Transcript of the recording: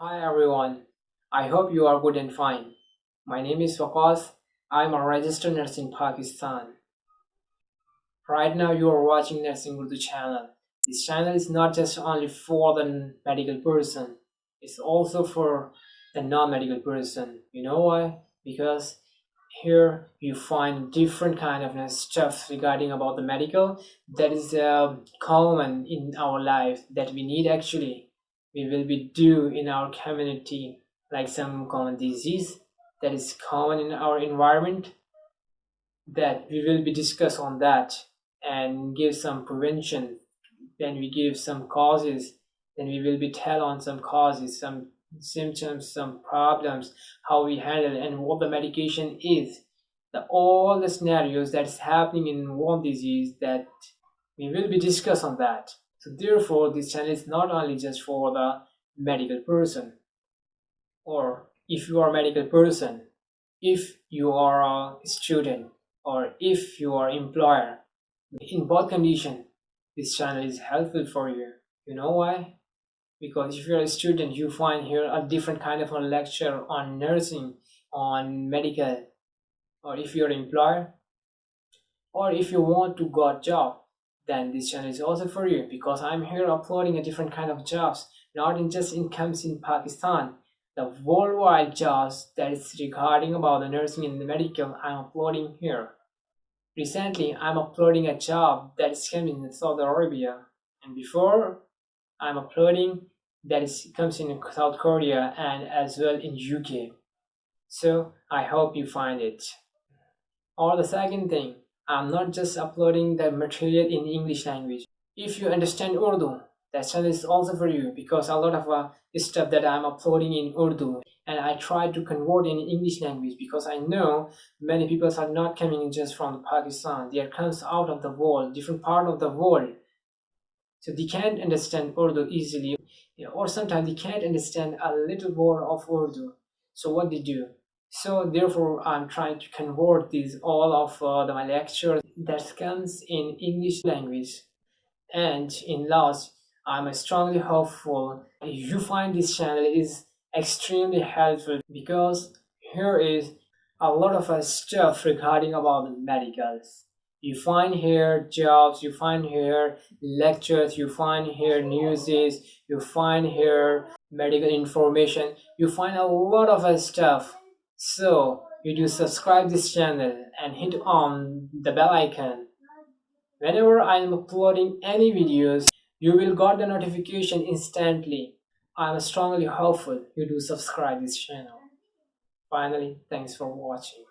Hi everyone, I hope you are good and fine. My name is Waqas. I'm a registered nurse in Pakistan. Right now you are watching Nursing Urdu channel. This channel is not just only for the medical person, it's also for the non-medical person. You know why? Because here you find different kind of stuff regarding about the medical that is common in our life that we need actually we will be due in our community, like some common disease that is common in our environment, that we will be discuss on that and give some prevention. Then we give some causes, then we will be tell on some causes, some symptoms, some problems, how we handle and what the medication is, all the scenarios that's happening in one disease, that we will be discuss on that. So therefore this channel is not only just for the medical person, or if you are a medical person, if you are a student, or if you are employer. In both condition, this channel is helpful for you. You know why? Because if you're a student, you find here a different kind of a lecture on nursing, on medical. Or if you're an employer, or if you want to got job, then this channel is also for you, because I'm here uploading a different kind of jobs, not in just incomes in Pakistan, the worldwide jobs that is regarding about the nursing and the medical. I'm uploading here. Recently I'm uploading a job that is coming in Saudi Arabia, and before I'm uploading that is comes in South Korea and as well in UK. So I hope you find it. Or the second thing, I'm not just uploading the material in English language. If you understand Urdu, that channel is also for you, because a lot of stuff that I'm uploading in Urdu, and I try to convert in English language, because I know many people are not coming in just from Pakistan. They are comes out of the world, different part of the world. So they can't understand Urdu easily, or sometimes they can't understand a little word of Urdu. So what they do? So therefore, I'm trying to convert these all of my lecture that comes in English language. And in last, I'm strongly hopeful you find this channel is extremely helpful, because here is a lot of stuff regarding about the medicals. You find here jobs, you find here lectures, you find here newses, you find here medical information, you find a lot of stuff. So you do subscribe this channel and hit on the bell icon. Whenever I am uploading any videos, you will get the notification instantly. I am strongly hopeful you do subscribe this channel. Finally, thanks for watching.